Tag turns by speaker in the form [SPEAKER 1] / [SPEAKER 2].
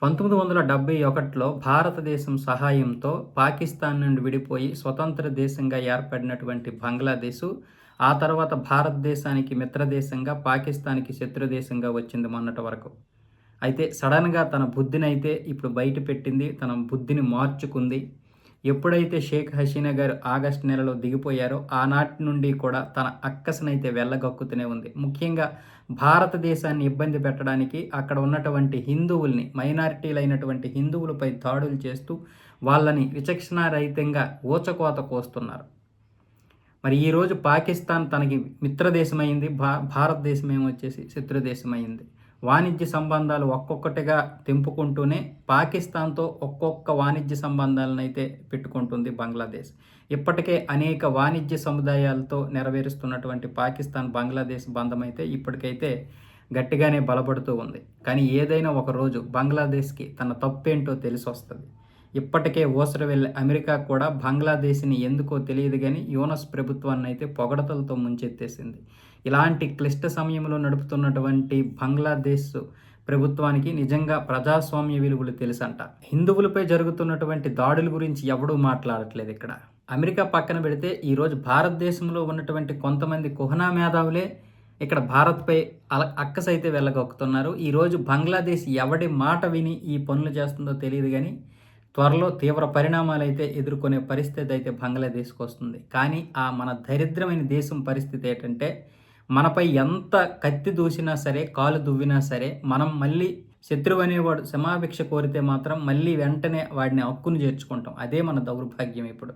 [SPEAKER 1] 1971లో భారతదేశం సహాయంతో పాకిస్తాన్ నుండి విడిపోయి స్వతంత్ర దేశంగా ఏర్పడినటువంటి బంగ్లాదేశు, ఆ తర్వాత భారతదేశానికి మిత్రదేశంగా, పాకిస్తాన్‌కి శత్రుదేశంగా వచ్చింది మొన్నటి వరకు. అయితే సడెన్‌గా తన బుద్ధినైతే ఇప్పుడు బయట పెట్టింది. తన బుద్ధిని మార్చుకుంది. ఎప్పుడైతే షేక్ హసీనా గారు ఆగస్టు నెలలో దిగిపోయారో, ఆనాటి నుండి కూడా తన అక్కసునైతే వెళ్ళగక్కుతూనే ఉంది. ముఖ్యంగా భారతదేశాన్ని ఇబ్బంది పెట్టడానికి అక్కడ ఉన్నటువంటి హిందువుల్ని, మైనారిటీలైనటువంటి హిందువులపై దాడులు చేస్తూ, వాళ్ళని విచక్షణారహితంగా ఊచకోత కోస్తున్నారు. మరి ఈరోజు పాకిస్తాన్ తనకి మిత్రదేశమైంది. భారతదేశమేమో వచ్చేసి శత్రుదేశమైంది. వాణిజ్య సంబంధాలు ఒక్కొక్కటిగా తెంపుకుంటూనే పాకిస్తాన్‌తో ఒక్కొక్క వాణిజ్య సంబంధాలనైతే పెట్టుకుంటుంది బంగ్లాదేశ్. ఇప్పటికే అనేక వాణిజ్య సముదాయాలతో నెరవేరుస్తున్నటువంటి పాకిస్తాన్, బంగ్లాదేశ్ బంధమైతే ఇప్పటికైతే గట్టిగానే బలపడుతూ ఉంది. కానీ ఏదైనా ఒకరోజు బంగ్లాదేశ్‌కి తన తప్పేంటో తెలిసొస్తది. ఇప్పటికే ఊసర వెళ్ళే అమెరికా కూడా బంగ్లాదేశ్‌ని ఎందుకో తెలియదు గానీ యూనస్ ప్రభుత్వాన్నైతే పొగడతలతో ముంచెత్తేసింది. ఇలాంటి క్లిష్ట సమయంలో నడుపుతున్నటువంటి బంగ్లాదేశ్ ప్రభుత్వానికి నిజంగా ప్రజాస్వామ్య విలువలు తెలుసంట. హిందువులపై జరుగుతున్నటువంటి దాడుల గురించి ఎవడూ మాట్లాడట్లేదు ఇక్కడ. అమెరికా పక్కన పెడితే ఈరోజు భారతదేశంలో ఉన్నటువంటి కొంతమంది కుహనా మేధావులే ఇక్కడ భారత్‌పై అక్కసైతే వెళ్ళగక్కుతున్నారు. ఈరోజు బంగ్లాదేశ్ ఎవడి మాట విని ఈ పనులు చేస్తుందో తెలీదు గానీ త్వరలో తీవ్ర పరిణామాలైతే ఎదుర్కొనే పరిస్థితి అయితే బంగ్లాదేశ్‌కి వస్తుంది. కానీ మన దరిద్రమైన దేశం పరిస్థితి ఏంటంటే, మనపై ఎంత కత్తి దూసినా సరే, కాలు దువ్వినా సరే, మనం మళ్ళీ శత్రువు అనేవాడు క్షమాభిక్ష కోరితే మాత్రం మళ్ళీ వెంటనే వాడిని హక్కును చేర్చుకుంటాం. అదే మన దౌర్భాగ్యం ఇప్పుడు.